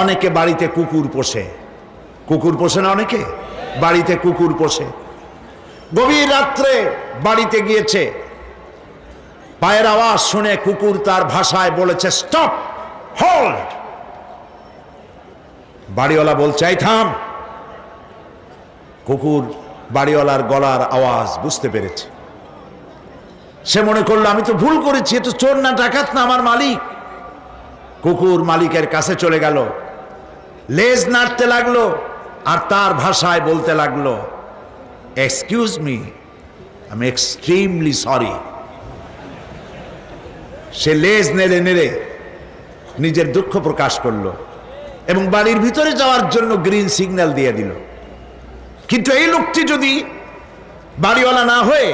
অনেকে বাড়িতে কুকুর পোষে, কুকুর পোষে না, অনেকে বাড়িতে কুকুর পোষে। গভীর রাত্রে বাড়িতে গিয়েছে, পায়ের আওয়াজ শুনে কুকুর তার ভাষায় বলেছে স্টপ, হোল্ড। বাড়িওয়ালা বলছে এই থাম। কুকুর বাড়িওয়ালার গলার আওয়াজ বুঝতে পেরেছে। সে মনে করলো আমি তো ভুল করেছি, এ তো চোর না ডাকাত না, আমার মালিক। কুকুর মালিকের কাছে চলে গেল, লেজ নাড়তে লাগলো আর তার ভাষায় বলতে লাগলো excuse me, I am extremely sorry. সে লেজ নেড়ে নেড়ে নিজের দুঃখ প্রকাশ করলো এবং বাড়ির ভিতরে যাওয়ার জন্য গ্রিন সিগন্যাল দিয়ে দিল। কিন্তু এই লোকটি যদি বাড়িওয়ালা না হয়ে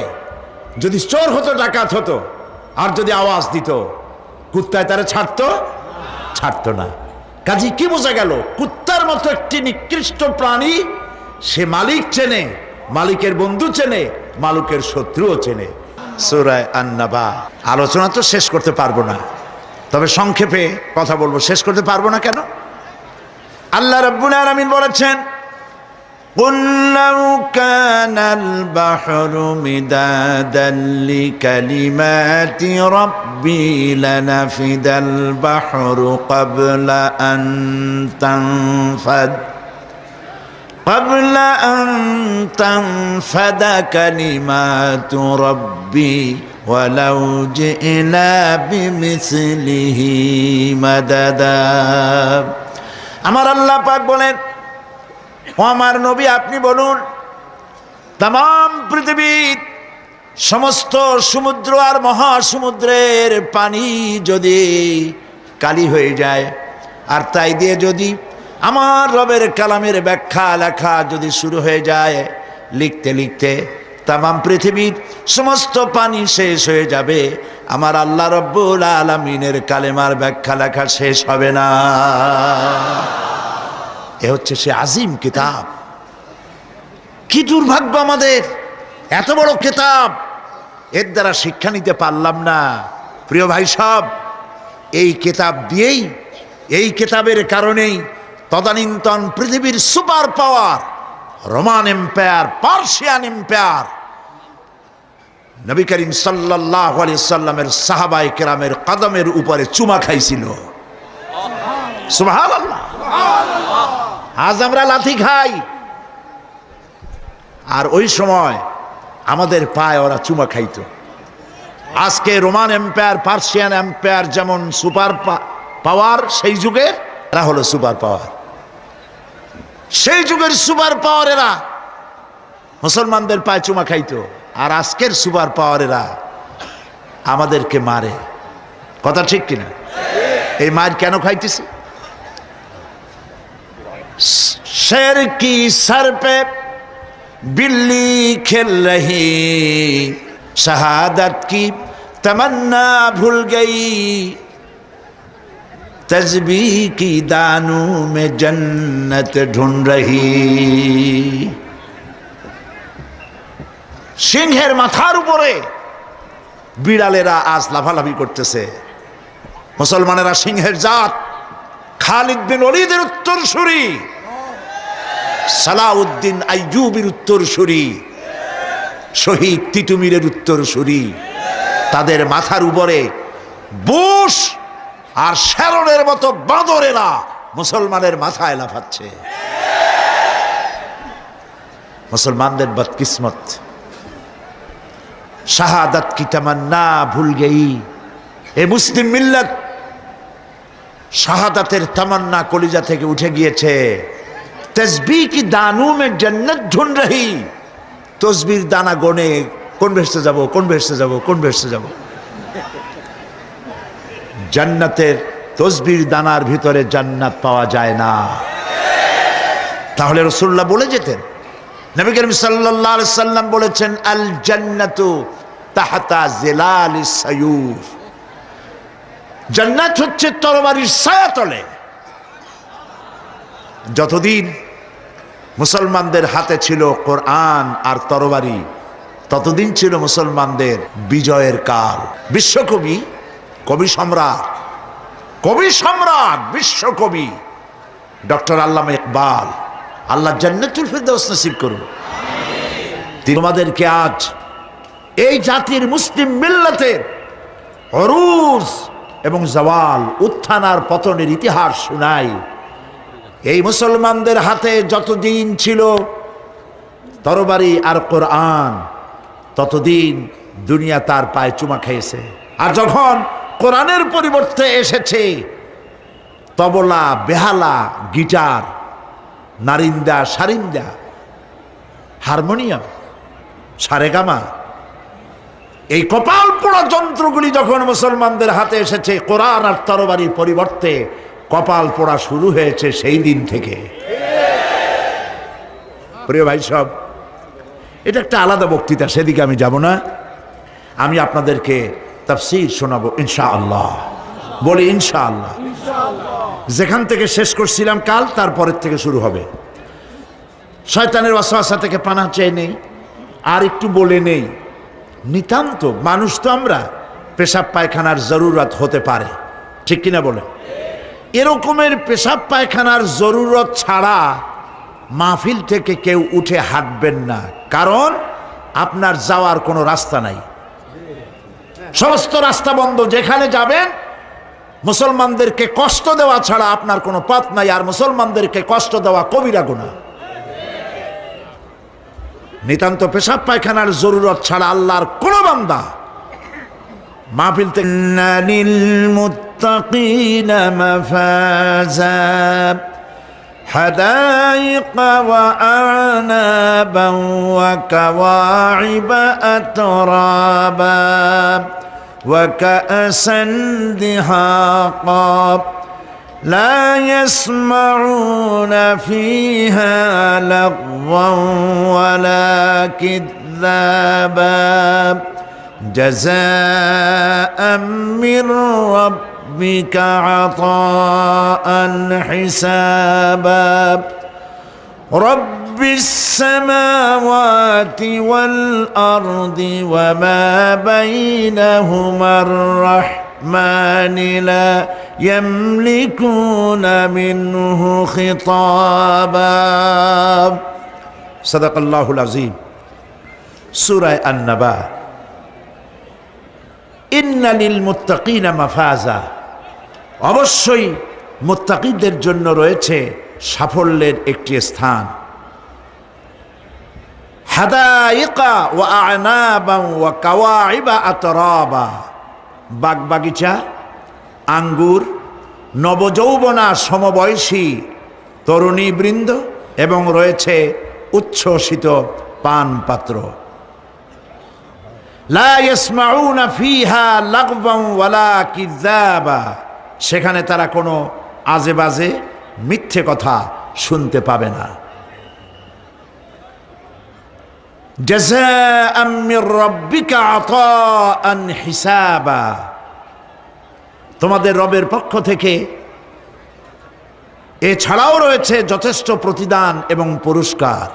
যদি চোর হতো, ডাকাত হতো, আর যদি আওয়াজ দিত, কুত্তায় তারা ছাড়তো না। কাজী কি বোঝা গেল? কুত্তার মতো একটি নিকৃষ্ট প্রাণী, সে মালিক চেনে, মালিকের বন্ধু চেনে, মালিকের শত্রুও চেনে। সূরা আন-নাবা। আলোচনা তো শেষ করতে পারবো না, তবে সংক্ষেপে কথা বলবো। শেষ করতে পারবো না কেন? আল্লাহ রাব্বুল আলামিন বলেছেন قُلْ لَوْ كَانَ الْبَحْرُ مِدَادًا لِكَلِمَاتِ رَبِّي لَنَفِدَ الْبَحْرُ قَبْلَ أَنْ تَنْفَدَ كَلِمَاتُ رَبِّي وَلَوْ جِئْنَا بِمِثْلِهِ مَدَدًا। আমার আল্লাহ পাক বলেন, ও আমার নবী আপনি বলুন, তাম পৃথিবীর সমস্ত সমুদ্র আর মহাসমুদ্রের পানি যদি কালি হয়ে যায়, আর তাই দিয়ে যদি আমার রবের কালামের ব্যাখ্যা লেখা যদি শুরু হয়ে যায়, লিখতে লিখতে তাম পৃথিবীর সমস্ত পানি শেষ হয়ে যাবে, আমার আল্লাহ রব্বুল আলামিনের কালেমার ব্যাখ্যা লেখা শেষ হবে না। এ হচ্ছে সে আজিম কিতাব। কি দুর্ভাগ্য আমাদের, এত বড় কিতাব, এর দ্বারা শিক্ষা নিতে পারলাম না। প্রিয় ভাই সব, এই কিতাব দিয়েই, এই কিতাবের কারণেই তদানীন্তন পৃথিবীর super power Roman empire, Persian empire, Nabi Karim সাল্লাল্লাহু আলাইহি সাল্লামের সাহাবায়ে কেরামের কদমের উপরে চুমা খাইছিল। সুবহানাল্লাহ। আজ আমরা লাথি খাই, আর ওই সময় আমাদের পায়ে ওরা চুমা খাইতো। আজকে রোমান এম্পায়ার, পার্সিয়ান এম্পায়ার যেমন সুপার পাওয়ার, সেই যুগের এরা হলো সুপার পাওয়ার। সেই যুগের সুপার পাওয়ারেরা মুসলমানদের পায়ে চুমা খাইতো, আর আজকের সুপার পাওয়ারেরা আমাদেরকে মারে। কথা ঠিক কিনা? এই মার কেন খাইতেছে? शेर की सर पे बिल्ली खेल रही, शहादत की तमन्ना भूल गई, तस्बीह की दानों में जन्नत ढूंढ रही। সিংহের মাথার উপরে বিড়ালেরা আজ লাফালাফি করতেছে। মুসলমানেরা সিংহের জাত, খালিদ বিন ওলীদের উত্তরসূরি, সালাউদ্দিন আইয়ুবের উত্তরসূরি, শহীদ তিতুমীরের উত্তরসূরি, তাদের মাথার উপরে বুশ আর শ্যারনের মতো বাঁদরেরা মুসলমানের মাথায় লাফাচ্ছে। মুসলমানদের বদকিসমত, শাহাদাত কি তামান্না ভুল গই। এ মুসলিম মিল্লাত শাহাদাতের তামান্না কলিজা থেকে উঠে গিয়েছে। তসবিহ কি দানু মে জান্নাত ঢুঁढ রহি, তসবির দানা গনে কোন বেহেশতে যাব, কোন বেহেশতে যাব, কোন বেহেশতে যাব। জান্নাতের তসবির দানার ভিতরে জান্নাত পাওয়া যায় না। তাহলে রাসূলুল্লাহ বলে যেতেন, নবী করিম সাল্লাল্লাহু আলাইহি সাল্লাম বলেছেন, আল জান্নাতু তাহতা জিলালিস সায়ুফ, জান্নাত হচ্ছে তরবারির ছায়াতলে। যতদিন মুসলমানদের হাতে ছিল কোরআন আর তরবারি, ততদিন ছিল মুসলমানদের বিজয়ের কাল। বিশ্বকবি, কবি সম্রাট, বিশ্বকবি ডক্টর আল্লামা ইকবাল, আল্লাহ জান্নাতুল ফিরদাউস নসিব করুন। তোমাদেরকে আজ এই জাতির মুসলিম মিল্লাতের অরুজ এবং জাওয়াল, উত্থান আর পতনের ইতিহাস শোনাই। এই মুসলমানদের হাতে যতদিন ছিল তরবারি আর কোরআন, ততদিন দুনিয়া তার পায়ে চুমা খেয়েছে। আর যখন কোরআনের পরিবর্তে এসেছে তবলা, বেহালা, গিটার, নারিন্দা, সারিন্দা, হারমোনিয়াম, সারেগামা, এই কপাল পোড়া যন্ত্রগুলি যখন মুসলমানদের হাতে এসেছে, কোরআন আর তরবারির পরিবর্তে কপাল পোড়া শুরু হয়েছে সেই দিন থেকে। প্রিয় ভাই সব, এটা একটা আলাদা বক্তৃতা, সেদিকে আমি যাব না। আমি আপনাদেরকে তাফসীর শোনাবো ইনশাআল্লাহ। বলি ইনশাআল্লাহ। যেখান থেকে শেষ করছিলাম কাল, তারপরের থেকে শুরু হবে। শয়তানের ওয়াসওয়াসা থেকে পানাহ চেয়ে নেই। আর একটু বলে নেই, নিতান্ত মানুষ তো আমরা, পেশাব পায়খানার জরুরত হতে পারে, ঠিক কিনা বলে? এরকমের পেশাব পায়খানার জরুরত ছাড়া মাহফিল থেকে কেউ উঠে হাঁটবেন না, কারণ আপনার যাওয়ার কোনো রাস্তা নাই। সমস্ত রাস্তা বন্ধ। যেখানে যাবেন মুসলমানদেরকে কষ্ট দেওয়া ছাড়া আপনার কোনো পথ নাই। আর মুসলমানদেরকে কষ্ট দেওয়া কবিরা গুনাহ। নিতান্ত পেশাব পায়খানার জরুরত ছাড়া আল্লাহর কোন বান্দা মাহফিল থেকে লিল মুত্তাকিনা মাফাজা হাদাইকা ওয়া আনাবান ওয়া কাওয়াইবা আতরাবা ওয়া কাআসান দিহাকা لا يسمعون فيها لغوا ولا كذابا جزاء من ربك عطاء حسابا رب السماوات والأرض وما بينهما الرحمن لا يملكون منه خطابا صدق الله العظيم سورة النبأ إن للمتقين مفازا অবশ্যই মুত্তাকিদের জন্য রয়েছে সাফল্যের একটি স্থান। হাদাইকা ওয়া আনাবা ওয়া কাওয়াইবা আতরাবা, বাগবাগিচা, আঙ্গুর, নবযৌবনা সমবয়সী তরুণী বৃন্দ এবং রয়েছে উচ্ছ্বসিত পান পাত্র। লা ইয়াসমাউনা ফিহা লাগওয়ান ওয়ালা কিযাবা, সেখানে তারা কোনো আজে বাজে মিথ্যে কথা শুনতে পাবে না। জাযাআম মির রাব্বিকা আতাআন হিসাবা, তোমাদের রবের পক্ষ থেকে এছাড়াও রয়েছে যথেষ্ট প্রতিদান এবং পুরস্কার।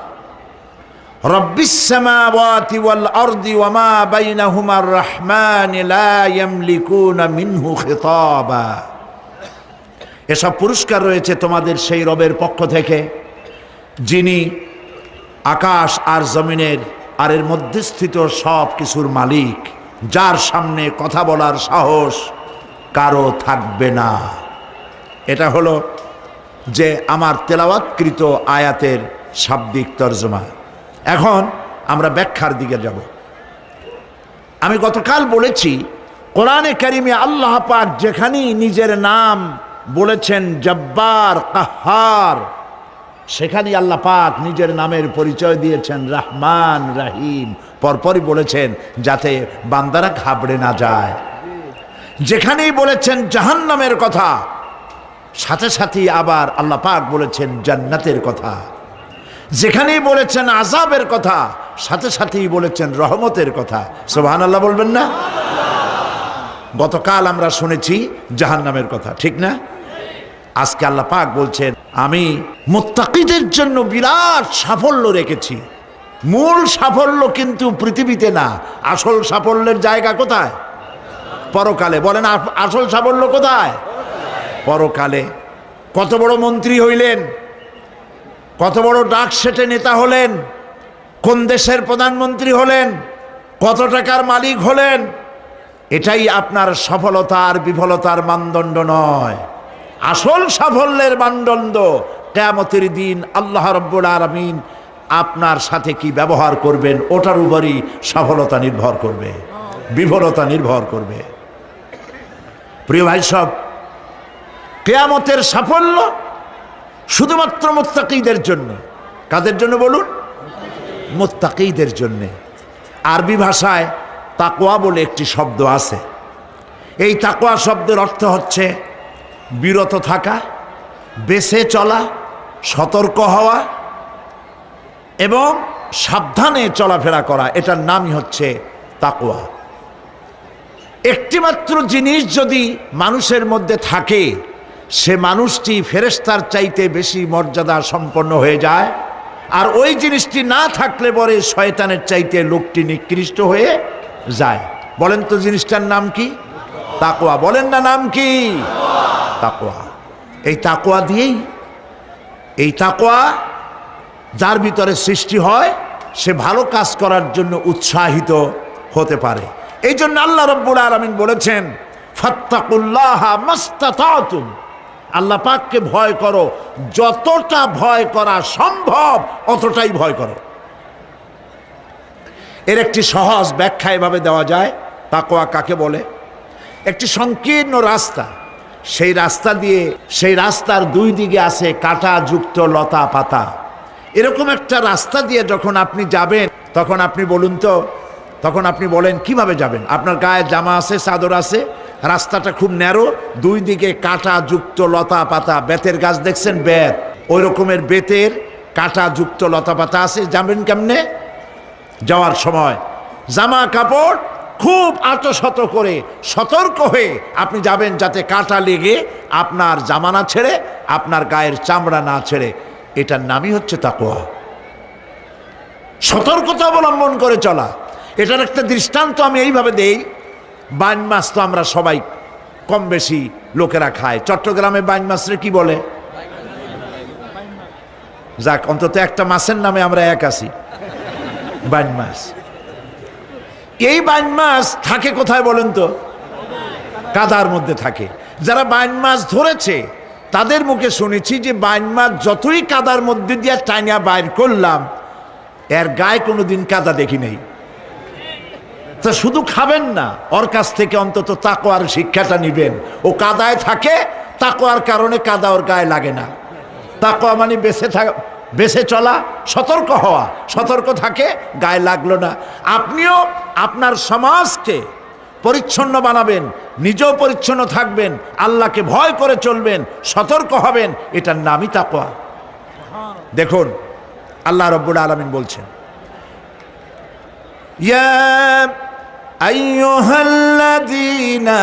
রব্বিস সামাওয়াতি ওয়াল আরদি ওয়া মা বাইনাহুমার রহমান লা ইয়ামলিকুনা মিনহু খিতাবা, এসব পুরস্কার রয়েছে তোমাদের সেই রবের পক্ষ থেকে যিনি আকাশ আর জমিনের আর এর মধ্যস্থিত সব কিছুর মালিক, যার সামনে কথা বলার সাহস কারো থাকবে না। এটা হলো যে আমার তেলাওয়াতকৃত আয়াতের শাব্দিক তর্জমা। এখন আমরা ব্যাখ্যার দিকে যাব। আমি গতকাল বলেছি, কোরআনে কারিমে আল্লাহ পাক যেখানেই নিজের নাম বলেছেন জব্বার, কাহ্হার, সেখানেই আল্লাহ পাক নিজের নামের পরিচয় দিয়েছেন রহমান, রহিম। পরপরই বলেছেন যাতে বান্দারা ঘাবড়ে না যায়। যেখানেই বলেছেন জাহান্নামের কথা, সাথে সাথেই আবার আল্লাহ পাক বলেছেন জান্নাতের কথা। যেখানেই বলেছেন আযাবের কথা, সাথে সাথেই বলেছেন রহমতের কথা। সুবহানাল্লাহ বলবেন না? গতকাল আমরা শুনেছি জাহান্নামের কথা, ঠিক না? আজকে আল্লাহ পাক বলছেন আমি মুত্তাকিদের জন্য বিরাট সাফল্য রেখেছি। মূল সাফল্য কিন্তু পৃথিবীতে না, আসল সাফল্যের জায়গা কোথায়? পরকালে। বলেন আসল সাফল্য কোথায়? পরকালে। কত বড় মন্ত্রী হইলেন, কত বড় ডাক সেটে নেতা হলেন, কোন দেশের প্রধানমন্ত্রী হলেন, কত টাকার মালিক হলেন, এটাই আপনার সফলতা আর বিফলতার মানদণ্ড নয়। আসল সাফল্যের মানদণ্ড কিয়ামতের দিন আল্লাহ রাব্বুল আলামিন আপনার সাথে কি ব্যবহার করবেন, ওটার উপরই সফলতা নির্ভর করবে, বিফলতা নির্ভর করবে। প্রিয় ভাই সব, কিয়ামতের সাফল্য শুধুমাত্র মুত্তাকীদের জন্য। কাদের জন্য বলুন? মুত্তাকীদের জন্য। আরবি ভাষায় তাকওয়া বলে একটি শব্দ আছে। এই তাকওয়া শব্দের অর্থ হচ্ছে বিরত থাকা, বেঁচে চলা, সতর্ক হওয়া এবং সাবধানে চলাফেরা করা, এটার নামই হচ্ছে তাকওয়া। একটিমাত্র জিনিস যদি মানুষের মধ্যে থাকে, সে মানুষটি ফেরেশতার চাইতে বেশি মর্যাদা সম্পন্ন হয়ে যায়, আর ওই জিনিসটি না থাকলে পরে শয়তানের চাইতে লোকটি নিকৃষ্ট হয়ে যায়। বলেন তো জিনিসটার নাম কি? তাকওয়া। বলেন না নাম কি? তাকওয়া। এই তাকওয়া দিয়েই, এই তাকওয়া যার ভিতরে সৃষ্টি হয়, সে ভালো কাজ করার জন্য উৎসাহিত হতে পারে। এই জন্য আল্লাহ রাব্বুল আলামিন বলেছেন, ফাত্তাকুল্লাহা মাস্তাতাতুম, আল্লাহ পাককে ভয় করো, যতটা ভয় করা সম্ভব অতটাই ভয় করো। এর একটি সহজ ব্যাখ্যা এভাবে দেওয়া যায়, তাকওয়া কাকে বলে? একটি সংকীর্ণ রাস্তা, সেই রাস্তা দিয়ে, সেই রাস্তার দুই দিকে আছে কাঁটাযুক্ত লতা পাতা। এরকম একটা রাস্তা দিয়ে যখন আপনি যাবেন, তখন আপনি বলুন তো, তখন আপনি বলেন কিভাবে যাবেন? আপনার গায়ে জামা আছে, চাদর আছে, রাস্তাটা খুব ন্যারো, দুই দিকে কাঁটাযুক্ত লতা পাতা। বেতের গাছ দেখছেন? বেত, ওই রকমের বেতের কাঁটাযুক্ত লতা পাতা আছে। যাবেন কেমনে? যাওয়ার সময় জামা কাপড় খুব আঁটশত করে সতর্ক হয়ে আপনি যাবেন, যাতে কাঁটা লেগে আপনার জামা না ছেড়ে, আপনার গায়ের চামড়া না ছেড়ে। এটার নামই হচ্ছে তাকওয়া। সতর্কতা অবলম্বন করে চলা। এটার একটা দৃষ্টান্ত আমি এইভাবে দেই। বাইন মাছ তো আমরা সবাই কম বেশি লোকেরা খায়। চট্টগ্রামে বাইন মাছরে কি বলে? যাক, অন্তত একটা মাছের নামে আমরা এক আছি, বাইন মাছ। এই বাইন মাছ থাকে কোথায় বলেন তো? কাদার মধ্যে থাকে। যারা বাইন মাছ ধরেছে তাদের মুখে শুনেছি যে বাইন মাছ যতই কাদার মধ্যে দিয়ে টাইনা বাইর করলাম, এর গায়ে কোনোদিন কাদা দেখি নেই। তা শুধু খাবেন না, ওর কাছ থেকে অন্তত তাকওয়ার শিক্ষাটা নিবেন। ও কাদায় থাকে, তাকওয়ার কারণে কাদা ওর গায়ে লাগে না। তাকওয়া মানে বেঁচে চলা, সতর্ক হওয়া। সতর্ক থাকে, গায়ে লাগলো না। আপনিও আপনার সমাজকে পরিচ্ছন্ন বানাবেন, নিজেও পরিচ্ছন্ন থাকবেন, আল্লাহকে ভয় করে চলবেন, সতর্ক হবেন, এটার নামই তাকওয়া। দেখুন আল্লাহ রাব্বুল আলামিন বলছেন, ইয়া আইয়ুহাল্লাযীনা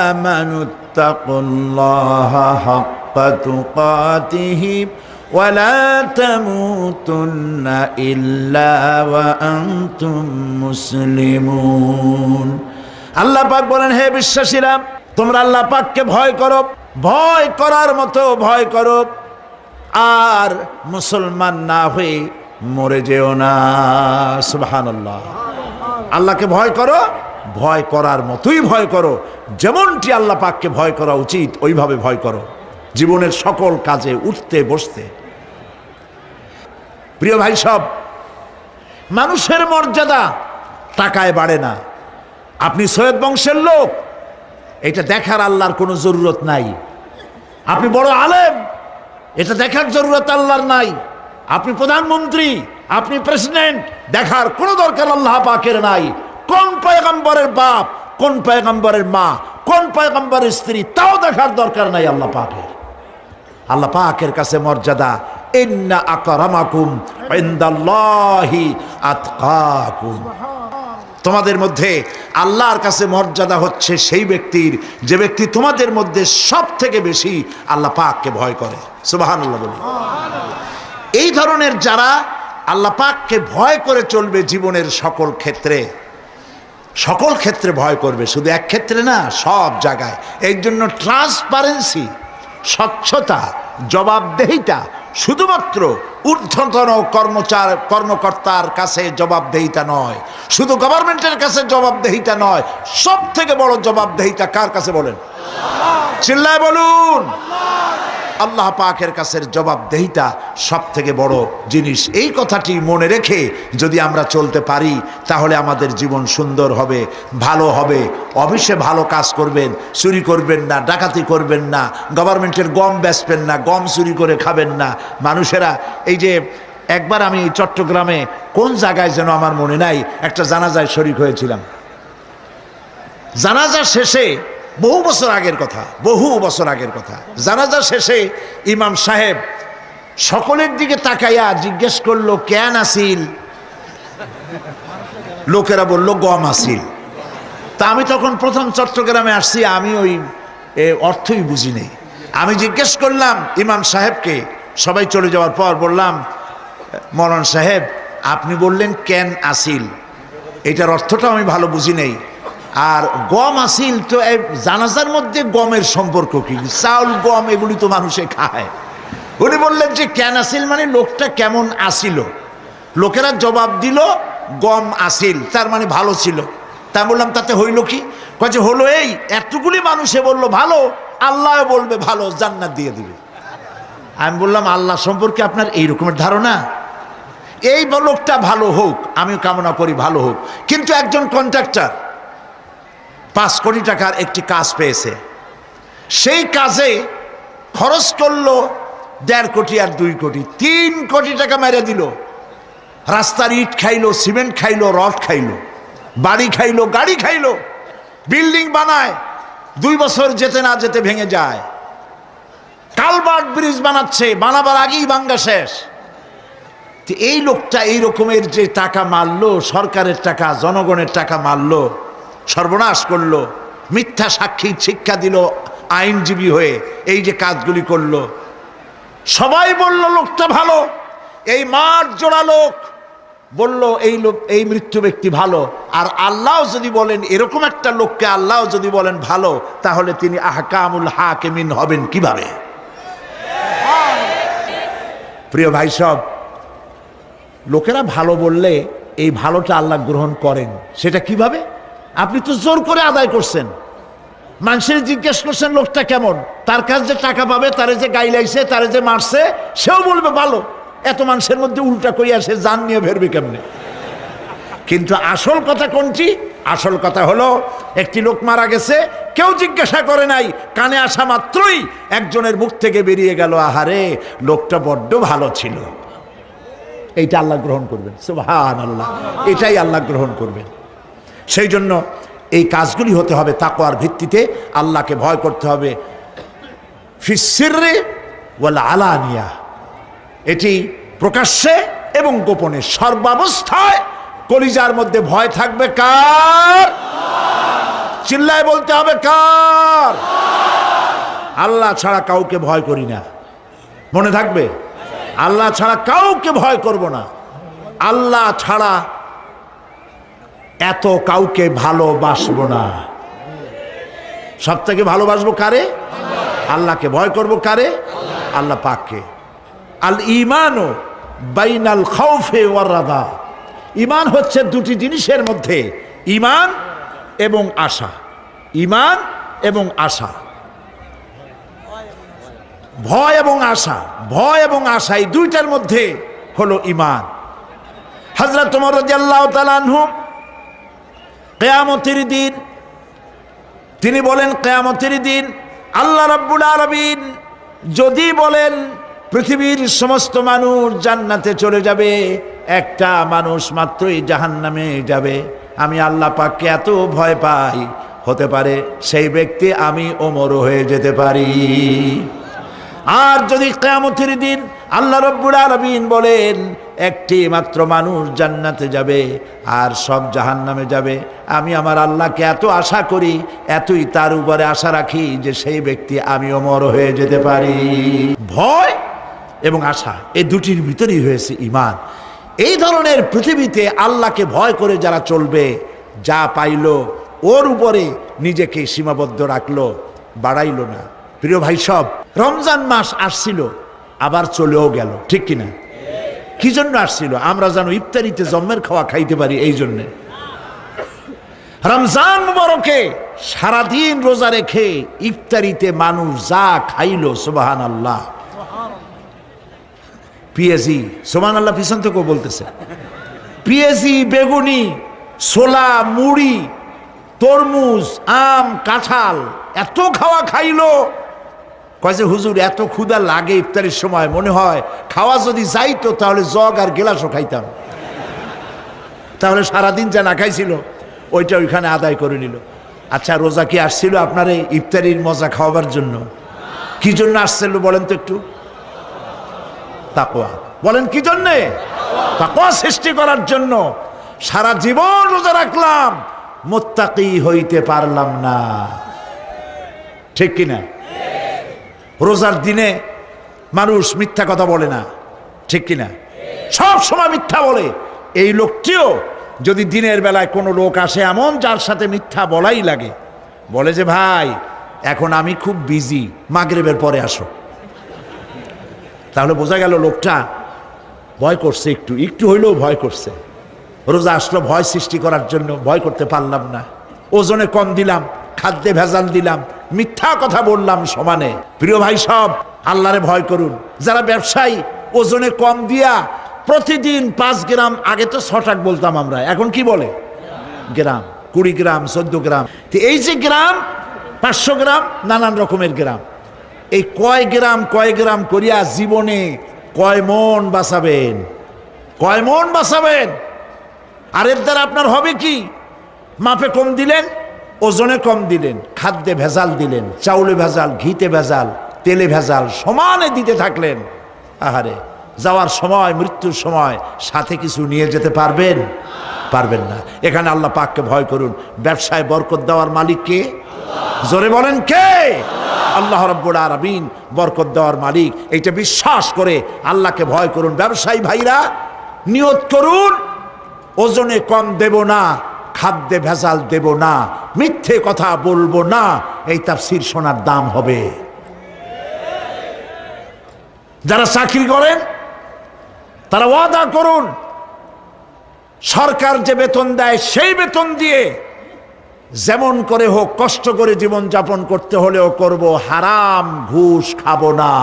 আমানুত্তাকুল্লাহা হাক্কা তুকাতিহি ওয়া লা তামুতুন্না ইল্লা ওয়া আনতুম মুসলিমুন। আল্লাহ পাক বলেন, হে বিশ্বাসীরা, তোমরা আল্লাহ পাককে ভয় করো, ভয় করার মতো ভয় করো, আর মুসলমান না হয়ে মরে যেও না। সুবহানাল্লাহ। আল্লাহকে ভয় করো, ভয় করার মতোই ভয় করো। যেমনটি আল্লাহ পাককে ভয় করা উচিত ওইভাবে ভয় করো, জীবনের সকল কাজে, উঠতে বসতে। প্রিয় ভাই সব, মানুষের মর্যাদা টাকায় বাড়ে না। আপনি সৈয়দ বংশের লোক, এটা দেখার আল্লাহর কোনো জরুরত নাই। আপনি বড় আলেম, এটা দেখার জরুরত আল্লাহর নাই। আপনি প্রধানমন্ত্রী, আপনি প্রেসিডেন্ট, দেখার কোনো দরকার আল্লাহ পাকের নাই। কোন পয়গম্বরের বাপ, কোন পয়গম্বরের মা, কোন পয়গম্বরের স্ত্রী, তাও দেখার দরকার নাই আল্লাহ পাকের। আল্লাহ পাকের কাছে মর্যাদা, ইন্না আকরামাকুম ইনদাল্লাহি আতকাকুম। তোমাদের মধ্যে আল্লাহর কাছে মর্যাদা হচ্ছে সেই ব্যক্তির, যে ব্যক্তি তোমাদের মধ্যে সব থেকে বেশি আল্লাহ পাককে ভয় করে। সুবহানাল্লাহ বলি। এই ধরনের যারা আল্লাহ পাককে ভয় করে চলবে জীবনের সকল ক্ষেত্রে, সকল ক্ষেত্রে ভয় করবে, শুধু এক ক্ষেত্রে না, সব জায়গায়। এই জন্য ট্রান্সপারেন্সি, স্বচ্ছতা, জবাবদেহিতা শুধুমাত্র ঊর্ধ্বতন কর্মকর্তার কাছে জবাবদেহিতা নয়, শুধু গভর্নমেন্টের কাছে জবাবদেহিতা নয়, সব থেকে বড় জবাবদেহিতা কার কাছে বলেন? চিল্লায় বলুন। আল্লাহ পাকের কাছে জবাবদেহিতা সব থেকে বড় জিনিস। এই কথাটি মনে রেখে যদি আমরা চলতে পারি তাহলে আমাদের জীবন সুন্দর হবে, ভালো হবে। অফিসে ভালো কাজ করবেন, চুরি করবেন না, ডাকাতি করবেন না, গভর্নমেন্টের গম বেচবেন না, গম চুরি করে খাবেন না। মানুষেরা এই যে একবার আমি চট্টগ্রামে কোন জায়গায় যেন আমার মনে নাই, একটা জানাজায় শরীক হয়েছিলাম। জানাজা শেষে বহু বছর আগের কথা, জানাজা শেষে ইমাম সাহেব সকলের দিকে তাকাইয়া জিজ্ঞেস করলো, কেন আসিল? লোকেরা বলল গম আসিল। তা আমি তখন প্রথম চট্টগ্রামে আসছি, আমি ওই অর্থই বুঝি নেই। আমি জিজ্ঞেস করলাম ইমাম সাহেবকে, সবাই চলে যাওয়ার পর বললাম, মৌলানা সাহেব আপনি বললেন কেন আসিল, এটার অর্থটাও আমি ভালো বুঝি নেই। আর গম আসিল, তো জানাজার মধ্যে গমের সম্পর্ক কি? চাউল গম এগুলি তো মানুষে খায়। উনি বললেন যে কেন আসিল মানে লোকটা কেমন আসিল। লোকেরা জবাব দিল গম আসিল, তার মানে ভালো ছিল। তা বললাম তাতে হইল কি? কয়েছে হলো এই এতগুলি মানুষে বলল ভালো, আল্লাহ বলবে ভালো, জান্নাত দিয়ে দিবে। আমি বললাম আল্লাহ সম্পর্কে আপনার এই রকমের ধারণা? এই লোকটা ভালো হোক, আমি কামনা করি ভালো হোক, কিন্তু একজন কন্ট্রাক্টর 5 কোটি টাকার একটি কাজ পেয়েছে, সেই কাজে খরচ করলো 1.5 কোটি আর 2 কোটি, 3 কোটি টাকা মেরে দিল। রাস্তার ইট খাইলো, সিমেন্ট খাইলো, রড খাইলো, বাড়ি খাইলো, গাড়ি খাইলো, বিল্ডিং বানায় 2 বছর যেতে না যেতে ভেঙে যায়। কালভার্ট ব্রিজ বানাচ্ছে, বানাবার আগেই ভাঙ্গা শেষ। এই লোকটা এই রকমের যে টাকা মারলো, সরকারের টাকা, জনগণের টাকা মারলো, সর্বনাশ করলো, মিথ্যা সাক্ষী শিক্ষা দিল আইনজীবী হয়ে, এই যে কাজগুলি করলো, সবাই বলল লোকটা ভালো। এই মাঠ জোড়া লোক বলল এই লোক, এই মৃত্যু ব্যক্তি ভালো। আর আল্লাহ যদি বলেন এরকম একটা লোককে আল্লাহ যদি বলেন ভালো, তাহলে তিনি আহকামুল হাকিমিন হবেন কিভাবে? প্রিয় ভাই সব, লোকেরা ভালো বললে এই ভালোটা আল্লাহ গ্রহণ করেন। সেটা কিভাবে? আপনি তো জোর করে আদায় করছেন, মানুষের জিজ্ঞেস করছেন লোকটা কেমন, তার কাছে যে টাকা পাবে, তারে যে গাইলাইছে, তারে যে মারছে, সেও বলবে ভালো। এত মানুষের মধ্যে উল্টা কইয়া সে জান নিয়ে ফেরবে কেমনে? কিন্তু আসল কথা কোনটি? আসল কথা হলো একটি লোক মারা গেছে, কেউ জিজ্ঞাসা করে নাই, কানে আসা মাত্রই একজনের মুখ থেকে বেরিয়ে গেল, আহারে লোকটা বড্ড ভালো ছিল। এইটা আল্লাহ গ্রহণ করবেন, সুবহানাল্লাহ, এটাই আল্লাহ গ্রহণ করবেন। সেই জন্য এই কাজগুলি হতে হবে তাকওয়ার ভিত্তিতে, আল্লাহকে ভয় করতে হবে। ফিস সিররি ওয়াল আলানিয়া, এটি প্রকাশ্যে এবং গোপনে, সর্বাবস্থায় কলিজার মধ্যে ভয় থাকবে কার? চিল্লায় বলতে হবে কার? আল্লাহ ছাড়া কাউকে ভয় করি না, মনে থাকবে। আল্লাহ ছাড়া কাউকে ভয় করব না। আল্লাহ ছাড়া এত কাউকে ভালোবাসবো না। সব থেকে ভালোবাসবো কারে? আল্লাহকে। ভয় করব কারে? আল্লাহ পাককে। আল ঈমানু বাইনাল খাউফি ওয়ার রাদা, ঈমান হচ্ছে দুটি জিনিসের মধ্যে, ঈমান এবং আশা। ঈমান এবং আশা, ভয় এবং আশা, ভয় এবং আশা, এই দুইটার মধ্যে হলো ঈমান। হযরত ওমর রাদিয়াল্লাহু তাআলা আনহু কিয়ামতের দিন তিনি বলেন, কিয়ামতের দিন আল্লাহ রাব্বুল আলামিন যদি বলেন পৃথিবীর সমস্ত মানুষ জান্নাতে চলে যাবে, একটা মানুষ মাত্রই জাহান্নামে যাবে, আমি আল্লাহ পাককে এত ভয় পাই, হতে পারে সেই ব্যক্তি আমি ওমর হয়ে যেতে পারি। আর যদি কিয়ামতের দিন আল্লাহ রাব্বুল আলামিন বলেন একটি মাত্র মানুষ জান্নাতে যাবে আর সব জাহান্নামে যাবে, আমি আমার আল্লাহকে এত আশা করি, এতই তার উপরে আশা রাখি যে সেই ব্যক্তি আমি ওমর হয়ে যেতে পারি। ভয় এবং আশা, এই দুটির ভিতরেই হয়েছে ঈমান। এই ধরনের পৃথিবীতে আল্লাহকে ভয় করে যারা চলবে, যা পাইল ওর উপরে নিজেকে সীমাবদ্ধ রাখলো, বাড়াইল না, প্রিয় ভাই সব, রমজান মাস আসছিল আবার চলেও গেল, ঠিক কিনা? কি জন্য আসছিল? আমরা যেন ইফতারিতে জম্মের খাওয়া খাইতে পারি, এই জন্যে। রমজান মুবারকে সারাদিন রোজা রেখে ইফতারিতে মানুষ যা খাইলো, সুবহানাল্লাহ। পেঁয়াজি, সুবহানাল্লাহ, পিছন থেকেও বলতেছে, পেঁয়াজি, বেগুনি, ছোলা, মুড়ি, তরমুজ, আম, কাঁঠাল, এত খাওয়া খাইলো। কয় যে হুজুর এত ক্ষুধা লাগে ইফতারের সময়, মনে হয় খাওয়া যদি যাইতো তাহলে জগ আর গেলাসও খাইতাম। তাহলে সারাদিন যা না খাইছিল ওইটা ওইখানে আদায় করে নিল। আচ্ছা, রোজা কি আসছিল আপনার এই ইফতারির মজা খাওয়াবার জন্য? কি জন্য আসছিল বলেন তো একটু? তাকওয়া। বলেন কি জন্যে? তাকওয়া সৃষ্টি করার জন্য। সারা জীবন রোজা রাখলাম, মুত্তাকি হইতে পারলাম না, ঠিক কিনা? রোজার দিনে মানুষ মিথ্যা কথা বলে না, ঠিক কিনা? সব সময় মিথ্যা বলে। এই লোকটিও যদি দিনের বেলায় কোনো লোক আসে এমন যার সাথে মিথ্যা বলাই লাগে, বলে যে ভাই এখন আমি খুব বিজি, মাগরিবের পরে আসো, তাহলে বোঝা গেল লোকটা ভয় করছে, একটু একটু হইলেও ভয় করছে। রোজা আসলো ভয় সৃষ্টি করার জন্য, ভয় করতে পারলাম না, ওজনে কম দিলাম, খাদ্যে ভেজাল দিলাম, মিথ্যা কথা বললাম সমানে। প্রিয় ভাই সব, আল্লাহরে ভয় করুন। যারা ব্যবসায়ী ওজনে কম দিয়া প্রতিদিন 5 গ্রাম, আগে তো 6 টাকা বলতাম আমরা, এখন কি বলে? গ্রাম, 20 গ্রাম, 14 গ্রাম। তো এই যে গ্রাম, 500 গ্রাম, নানান রকমের গ্রাম, এই কয় গ্রাম করিয়া জীবনে কয় মন বাঁচাবেন? কয় মন বাঁচাবেন? আর এর দ্বারা আপনার হবে কি? মাপে কম দিলেন, ওজনে কম দিলেন, খাদ্যে ভেজাল দিলেন, চাউলে ভেজাল, ঘিতে ভেজাল, তেলে ভেজাল, সমানে দিতে থাকলেন। আহারে, যাওয়ার সময়, মৃত্যুর সময় সাথে কিছু নিয়ে যেতে পারবেন? পারবেন না। এখানে আল্লাহ পাককে ভয় করুন। ব্যবসায় বরকত দেওয়ার মালিক কে? জোরে বলেন কে? আল্লাহ রাব্বুল আলামিন বরকত দেওয়ার মালিক। এইটা বিশ্বাস করে আল্লাহকে ভয় করুন। ব্যবসায়ী ভাইরা নিয়ত করুন, ওজনে কম দেব না, খাদ্যে ভেজাল দেব না, মিথ্যে কথা বলবো না, এই তাফসীর শোনার দাম হবে। যারা চাকরি করেন তারা ওয়াদা করুন, সরকার যে বেতন দেয় সেই বেতন দিয়ে যেমন করে হোক কষ্ট করে জীবন যাপন করতে হলেও করব, হারাম ঘুষ খাবো না।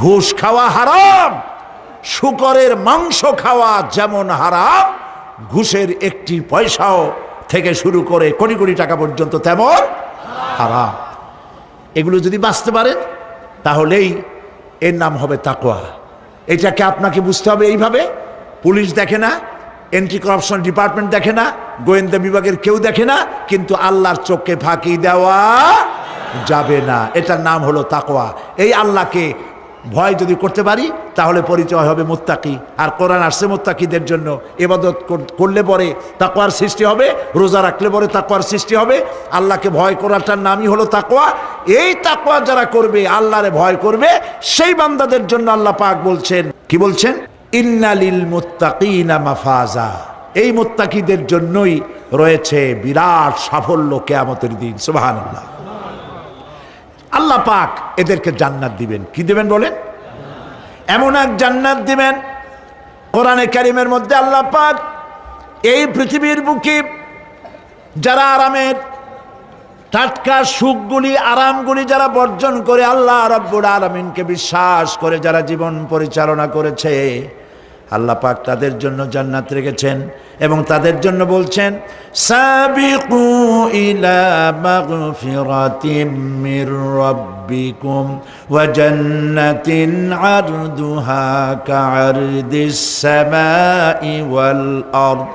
ঘুষ খাওয়া হারাম, শূকরের মাংস খাওয়া যেমন হারাম, ঘুষের একটি পয়সাও থেকে শুরু করে কোটি কোটি টাকা পর্যন্ত তেমন হারাম। এগুলো যদি বাঁচতে পারেন তাহলেই এর নাম হবে তাকওয়া। এটাকে আপনাকে বুঝতে হবে এইভাবে। পুলিশ দেখে না, এন্টি করাপশন ডিপার্টমেন্ট দেখে না, গোয়েন্দা বিভাগের কেউ দেখে না, কিন্তু আল্লাহর চোখে ফাঁকি দেওয়া যাবে না। এটার নাম হলো তাকওয়া। এই আল্লাহকে ভয় যদি করতে পারি তাহলে পরিচয় হবে মুত্তাকি। আর কোরআন আসছে মুত্তাকিদের জন্য। ইবাদত করলে পরে তাকওয়ার সৃষ্টি হবে, রোজা রাখলে পরে তাকওয়ার সৃষ্টি হবে। আল্লাহকে ভয় করাটার নামই হলো তাকওয়া। এই তাকওয়া যারা করবে, আল্লাহরে ভয় করবে, সেই বান্দাদের জন্য আল্লাহ পাক বলছেন, কি বলছেন? ইন্নালিল মুত্তাকিনা মাফাজা। এই মুত্তাকিদের জন্যই রয়েছে বিরাট সাফল্য কিয়ামতের দিন। সুবহানাল্লাহ। আল্লাহ পাক এদেরকে জান্নাত দিবেন। কি দিবেন বলেন? এমন এক জান্নাত দিবেন, কোরআনে কারীমের মধ্যে আল্লাহ পাক এই পৃথিবীর বুকে যারা আরামের টাটকা সুখগুলি, আরামগুলি যারা বর্জন করে আল্লাহ রাব্বুল আলামিনকে বিশ্বাস করে যারা জীবন পরিচালনা করেছে, আল্লাহ পাক তাদের জন্য জান্নাত রেখেছেন। এবং তাদের জন্য বলছেন, সাবিকু ইলা মাগফিরাতিম মির রাব্বিকুম ওয়া জান্নাতিন আরদুহা কাআরদিস সামাই ওয়াল আরদ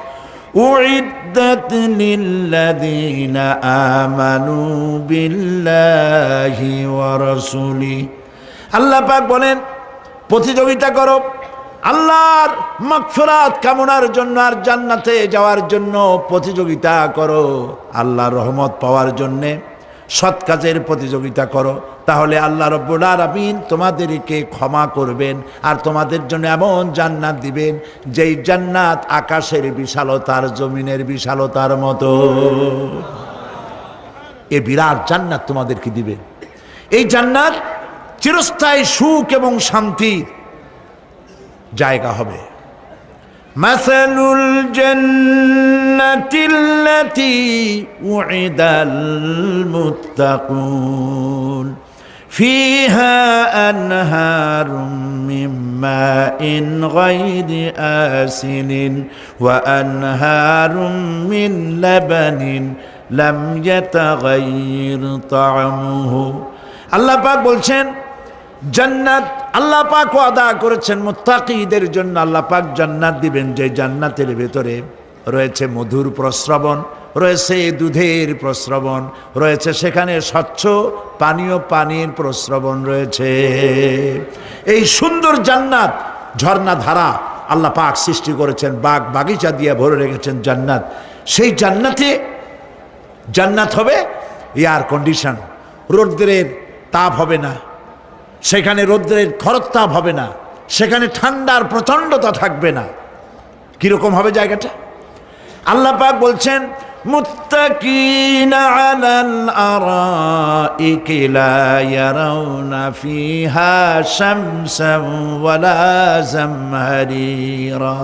উইদ্দাত লিল্লাযীনা আমানু বিল্লাহি ওয়া রাসূলিহি। আল্লাহ পাক বলেন, প্রতিযোগিতা করো আল্লাহর মাগফিরাত কামনার জন্য আর জান্নাতে যাওয়ার জন্য প্রতিযোগিতা করো। আল্লাহর রহমত পাওয়ার জন্য সৎ কাজের প্রতিযোগিতা করো, তাহলে আল্লাহ রাব্বুল আলামিন তোমাদেরকে ক্ষমা করবেন আর তোমাদের জন্য এমন জান্নাত দিবেন যেই জান্নাত আকাশের বিশালতার, জমিনের বিশালতার মতো। এ বিরাট জান্নাত তোমাদেরকে দিবে। এই জান্নাত চিরস্থায়ী সুখ এবং শান্তির জায়গা হবে। মাসালুল জান্নাতিল্লাতী উইদাল মুত্তাকুন ফিহা আনহারুম মিন মাইন গায়রি আসিনিন ওয়া আনহারুম মিন লাবানিন লাম ইয়াতাগায়্যার তা'আমুহু। আল্লাহ পাক বলছেন জান্নাত আল্লাহ পাক ওয়াদা করেছেন মুত্তাকীদের জন্য। আল্লাহ পাক জান্নাত দিবেন, যে জান্নাতের ভেতরে রয়েছে মধুর প্রস্রবণ, রয়েছে দুধের প্রস্রবণ, রয়েছে সেখানে স্বচ্ছ পানীয় পানির প্রস্রবণ রয়েছে। এই সুন্দর জান্নাত, ঝর্ণা ধারা আল্লাহ পাক সৃষ্টি করেছেন, বাগ বাগিচা দিয়ে ভরে রেখেছেন জান্নাত। সেই জান্নাত হবে এয়ার কন্ডিশন, রৌদ্রের তাপ হবে না সেখানে, রৌদ্রের খরতাপ হবে না সেখানে, ঠান্ডার প্রচণ্ডতা থাকবে না। কিরকম হবে জায়গাটা? আল্লাহ পাক বলছেন মুত্তাকিনা আলাল আরাইকি লা ইয়ারাউনা ফিহা শামসান ওয়ালা জামহারিরা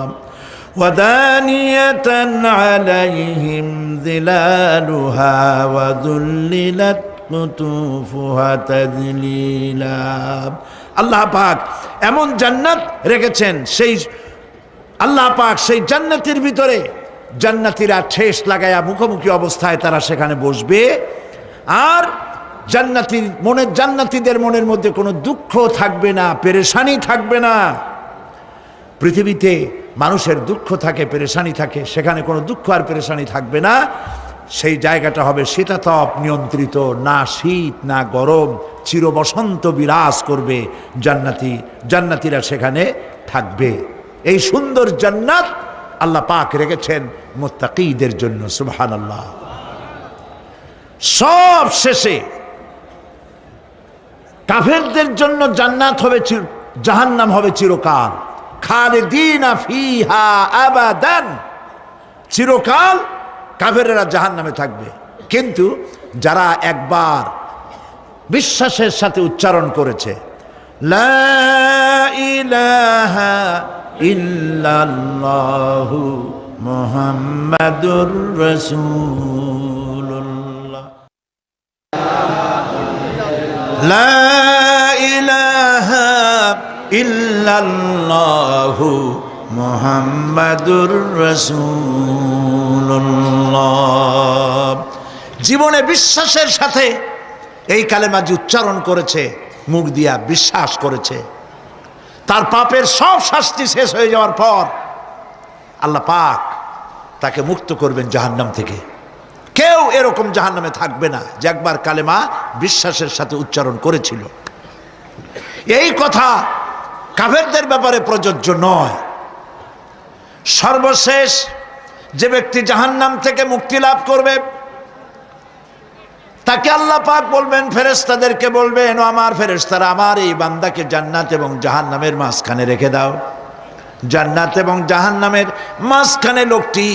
ওয়াদানিয়াতান আলাইহিম যিলালুহা ওয়া যুল্লিলাত কুতুফুহা তাযলিলা। আল্লাহ পাক এমন জান্নাত রেখেছেন, সেই আল্লাহ পাক সেই জান্নাতের ভিতরে জান্নাতীরা ঠেস লাগায়া মুখোমুখি অবস্থায় তারা সেখানে বসবে। আর জান্নাতীদের মনের মধ্যে কোনো দুঃখ থাকবে না, পেরেশানি থাকবে না। পৃথিবীতে মানুষের দুঃখ থাকে, পেরেশানি থাকে, সেখানে কোনো দুঃখ আর পেরেশানি থাকবে না। সেই জায়গাটা হবে শীতাতপ নিয়ন্ত্রিত, না শীত না গরম, চির বসন্ত বিরাজ করবে। জান্নাতীরা সেখানে থাকবে। এই সুন্দর জান্নাত আল্লাহ পাক রেখেছেন মুত্তাকীদের জন্য। সুবহানাল্লাহ। সব শেষে কাফেরদের জন্য জান্নাত হবে, জাহান্নাম হবে চিরকাল। খালিদিনা ফিহা আবাদান, চিরকাল কাফেরেরা জাহান্নামে থাকবে। কিন্তু যারা একবার বিশ্বাসের সাথে উচ্চারণ করেছে লা ইলাহা ইল্লাল্লাহু মুহাম্মাদুর রাসূলুল্লাহ, লা ইলাহা ইল্লাল্লাহু মুহাম্মাদুর রাসূলুল্লাহ, জীবনে বিশ্বাসের সাথে এই কালেমাজি উচ্চারণ করেছে, মুখ দিয়া বিশ্বাস করেছে, তার পাপের সব শাস্তি শেষ হয়ে যাওয়ার পর আল্লাহ পাক তাকে মুক্ত করবেন জাহান্নাম থেকে। কেউ এরকম জাহান্নামে থাকবে না যে একবার কালেমা বিশ্বাসের সাথে উচ্চারণ করেছিল। এই কথা কাফেরদের ব্যাপারে প্রযোজ্য নয়। সর্বশেষ যে ব্যক্তি জাহান্নাম থেকে মুক্তি লাভ করবে তাকে আল্লাহ পাক বলবেন, ফেরেশতাদেরকে বলবেন, ও আমার ফেরেশতারা, আমার এই বান্দাকে জান্নাত এবং জাহান্নামের মাঝখানে রেখে দাও। জান্নাত এবং জাহান্নামের মাঝখানে লোকটি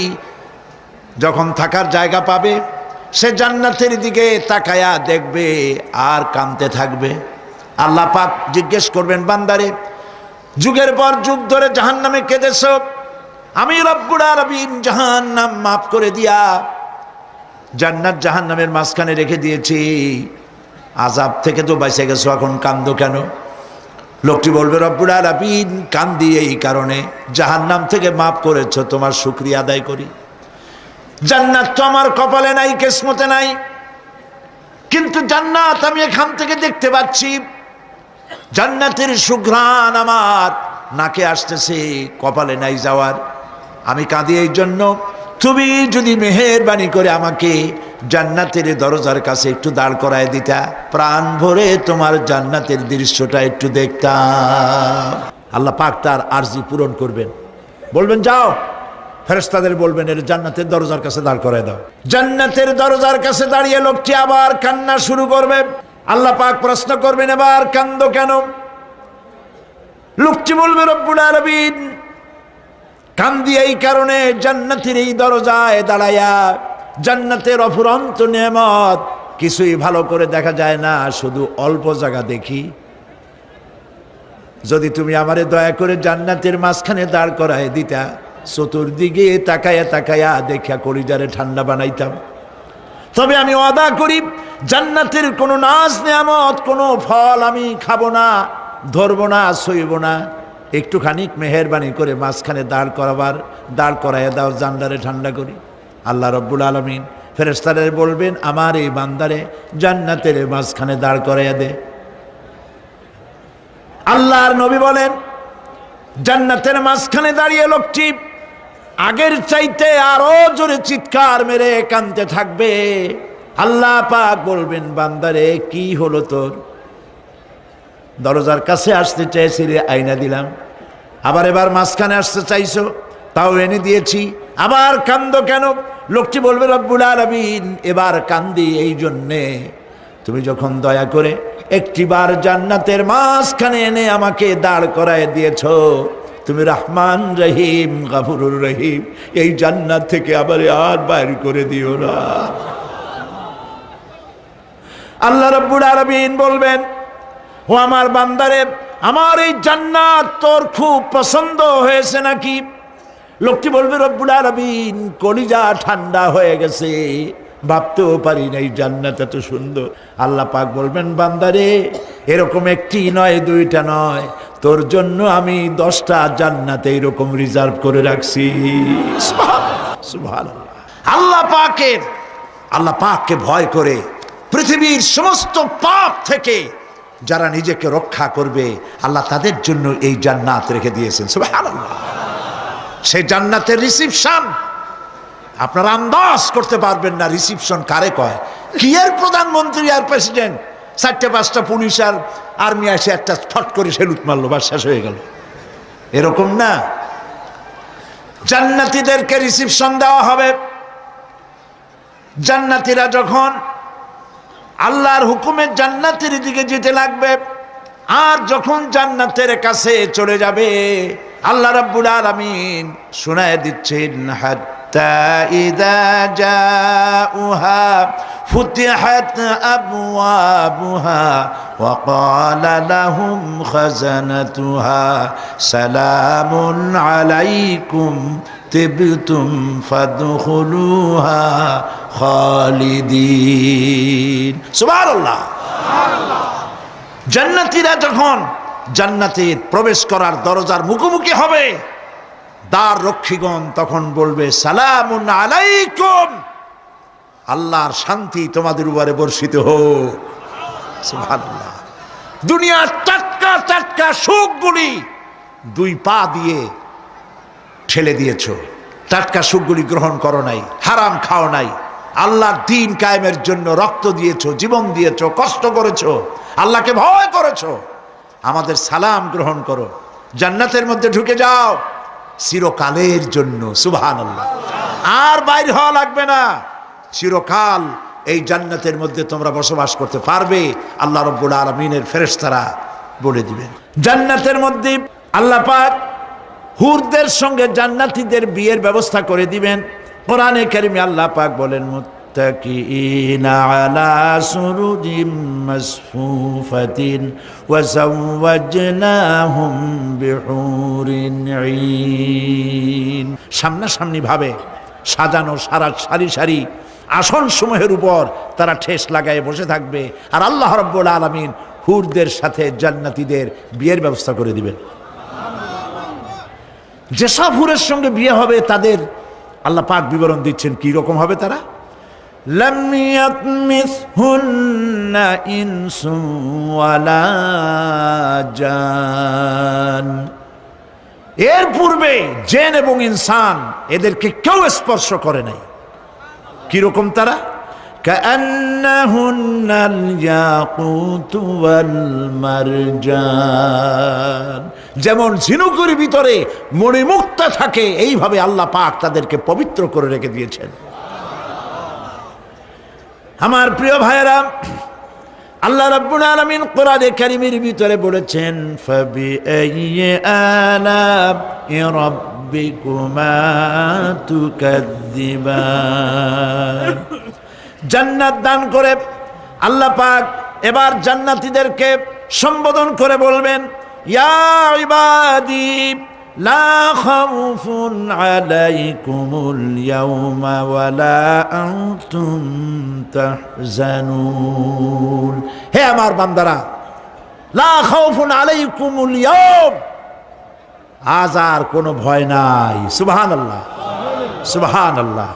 যখন থাকার জায়গা পাবে সে জান্নাতের দিকে তাকায়া দেখবে আর কাঁদতে থাকবে। আল্লাহ পাক জিজ্ঞেস করবেন, বান্দারে, যুগের পর যুগ ধরে জাহান্নামে কেঁদেছ, আমি রব্বুল আলামিন জাহান্নাম মাফ করে দিয়া জান্নাত জাহান্নামের মাঝখানে রেখে দিয়েছি, আযাব থেকে তো বেঁচে গেছো, এখন কান্দো কেন? লোকটি বলবে, রব্বুল আলামিন কান্দি এই কারণে, জাহান্নাম থেকে মাফ করেছো, তোমার শুকরিয়া আদায় করি। জান্নাত তো আমার কপালে নাই, কিসমতে নাই, কিন্তু জান্নাত আমি এখান থেকে দেখতে পাচ্ছি, জান্নাতের সুঘ্রাণ আমার নাকে আসতেছে, কপালে নাই যাওয়ার। আমি কাঁদি এই জন্য, তুমি যদি মেহেরবানি করে আমাকে জান্নাতের দরজার কাছে একটু দাঁড় করায় দিতা, প্রাণ ভরে তোমার জান্নাতের দৃশ্যটা একটু দেখতাম। আল্লাহ পাক তার আরজি পূরণ করবেন, বলবেন যাও, ফেরেশতাদের বলবেন এর জান্নাতের দরজার কাছে দাঁড় করায় দাও। জান্নাতের দরজার কাছে দাঁড়িয়ে লোকটি আবার কান্না শুরু করবে। আল্লাহ পাক প্রশ্ন করবেন, এবার কান্দো কেন? লোকটি বলবে, রব্বুল আলামিন কান্দি এই কারণে, জান্নাতের এই দরজায় দাঁড়ায়া জান্নাতের অফুরন্ত নেয়ামত কিছুই ভালো করে দেখা যায় না, শুধু অল্প জায়গা দেখি। যদি তুমি আমারে দয়া করে জান্নাতের মাঝখানে দাঁড় করায় দিতা, চতুর্দিকে তাকায়া তাকায়া দেখা কলিজারে ঠান্ডা বানাইতাম। তবে আমি ওয়াদা করি, জান্নাতের কোনো নাজ নেয়ামত, কোনো ফল আমি খাবো না, ধরবো না, সইব না। একটুখানি মেহেরবানি করে মাঝখানে দাঁড় করাইয়া দাও, জান্নারে ঠান্ডা করি। আল্লাহ রব্বুল আলামিন ফেরেশতারে বলবেন, আমার এই বান্দারে জান্নাতের মাঝখানে দাঁড় করাইয়া দে। আল্লাহর নবী বলেন, জান্নাতের মাঝখানে দাঁড়িয়ে লোকটি আগের চাইতে আরো জোরে চিৎকার মেরে কাঁদতে থাকবে। আল্লাহ পাক বলবেন, বান্দারে কি হলো তোর? দরজার কাছে আসতে চাইছি রে, আইনা দিলাম। আবার এবার মাঝখানে আসতে চাইছো, তাও এনে দিয়েছি। আবার কান্দো কেন? লোকটি বলবে, রব্বুল আলামিন এবার কান্দি এই জন্যে, তুমি যখন দয়া করে একটিবার জান্নাতের মাঝখানে এনে আমাকে দাঁড় করায় দিয়েছো, তুমি রহমান রহিম গফুরুর রহিম, এই জান্নাত থেকে আবার আর বাইর করে দিও না। আল্লাহ রাব্বুল আলামিন বলবেন, ও আমার বান্দারে, আমার এই জান্নাত তোর খুব পছন্দ হয়েছে নাকি? লোকটি বলবে, রব্বুল আলামিন কলিজা ঠান্ডা হয়ে গেছে, ভাবতেও পারি না এই জান্নাত এত সুন্দর। আল্লাহ পাক বলবেন, বান্দারে এরকম একটি নয়, দুইটা নয়, তোর জন্য আমি 10টা জান্নাত এইরকম রিজার্ভ করে রাখছি। সুবহানাল্লাহ। আল্লাহ পাককে ভয় করে পৃথিবীর সমস্ত পাপ থেকে যারা নিজেকে রক্ষা করবে, আল্লাহ তাদের জন্য এই জান্নাত রেখে দিয়েছেন। সুবহানাল্লাহ। সেই জান্নাতের রিসিপশন আপনারা আন্দাজ করতে পারবেন না। রিসিপশন কারে কয়? কি এর প্রধানমন্ত্রী আর প্রেসিডেন্ট, 4-5টা পুলিশ আর আর্মি আসে, একটা ফট করে সেলুট মারলো, বা শেষ হয়ে গেল, এরকম না। জান্নাতীদেরকে রিসিপশন দেওয়া হবে। জান্নাতীরা যখন আল্লাহর হুকুমে জান্নাতের দিকে যেতে লাগবে, আর যখন জান্নাতের কাছে চলে যাবে, আল্লাহ রাব্বুল আলামিন শোনায় দিচ্ছেন, হাত্তা ইযা জাউহা ফুতিহাত আবওয়াবুহা ওয়া ক্বালা লাহুম খাজানাতুহা সালামুন আলাইকুম তিবতুম ফাদখুলুহা খালিদিন। সুবহানাল্লাহ। জান্নাতীরা যখন জান্নাতে প্রবেশ করার দরজার মুখোমুখি হবে, দ্বার রক্ষীগণ তখন বলবে, সালামুন আলাইকুম, আল্লাহর শান্তি তোমাদের উপরে বর্ষিত হোক। সুবহানাল্লাহ। দুনিয়ার টাটকা টাটকা সুখগুলি 2 পা দিয়ে ঠেলে দিয়েছো, টাটকা সুখগুলি গ্রহণ করো নাই, হারাম খাও নাই, আল্লাহর দ্বীন কায়েমের জন্য রক্ত দিয়েছো, জীবন দিয়েছো, কষ্ট করেছো, আল্লাহকে ভয় করেছো। আমাদের সালাম গ্রহণ করো, জান্নাতের মধ্যে ঢুকে যাও চিরকালের জন্য। সুবহানাল্লাহ। আর বাইর হওয়া লাগবে না, চিরকাল এই জান্নাতের মধ্যে তোমরা বসবাস করতে পারবে। আল্লাহ রাব্বুল আলামিনের ফেরেশতারা বলে দিবেন। জান্নাতের মধ্যে আল্লাহ পাক হুরদের সঙ্গে জান্নাতীদের বিয়ের ব্যবস্থা করে দিবেন। কোরআনে কারিমে আল্লাহ পাক বলেন, মুত্তাকিইনা আলা সুরুজিম মাসফুফাতিন ওয়া যাওয়াজনাহুম বিহুরিন ঈন। সামনাসামনি ভাবে সাজানো সারি সারি আসন সমূহের উপর তারা ঠেস লাগায় বসে থাকবে, আর আল্লাহ রাব্বুল আলামিন হুরদের সাথে জান্নাতীদের বিয়ের ব্যবস্থা করে দিবেন। যেসব হুরের সঙ্গে বিয়ে হবে তাদের আল্লাহ পাক বিবরণ দিচ্ছেন কি রকম হবে তারা। লাম ইয়াতমিসহুন্না ইনসুন ওয়ালা জান। এর পূর্বে জিন এবং ইনসান এদেরকে কেউ স্পর্শ করে নাই। কি রকম তারা? কাআন্নাহুন্নাল ইয়াকুতু ওয়াল মারজান। যেমন ঝিনুকের ভিতরে মণিমুক্তা থাকে, এইভাবে আল্লাহ পাক তাদেরকে পবিত্র করে রেখে দিয়েছেন। আমার প্রিয় ভাইয়েরা, আল্লাহ রাব্বুল আলামিন কোরআনে কারীমের ভিতরে বলেছেন, ফাবিআইয়ি আলা'i রাব্বিকুমা তুকাযযিবান। জান্নাত দান করে আল্লাহ পাক এবার জান্নাতীদেরকে সম্বোধন করে বলবেন, ইয়া ইবাদি লা খাউফুন আলাইকুমুল ইয়াওমা ওয়ালা আনতুম তাহজানুন। হে আমার বান্দারা, লা খাউফুন আলাইকুমুল ইয়াওম, আজ আর কোনো ভয় নাই। সুবহানাল্লাহ, সুবহানাল্লাহ।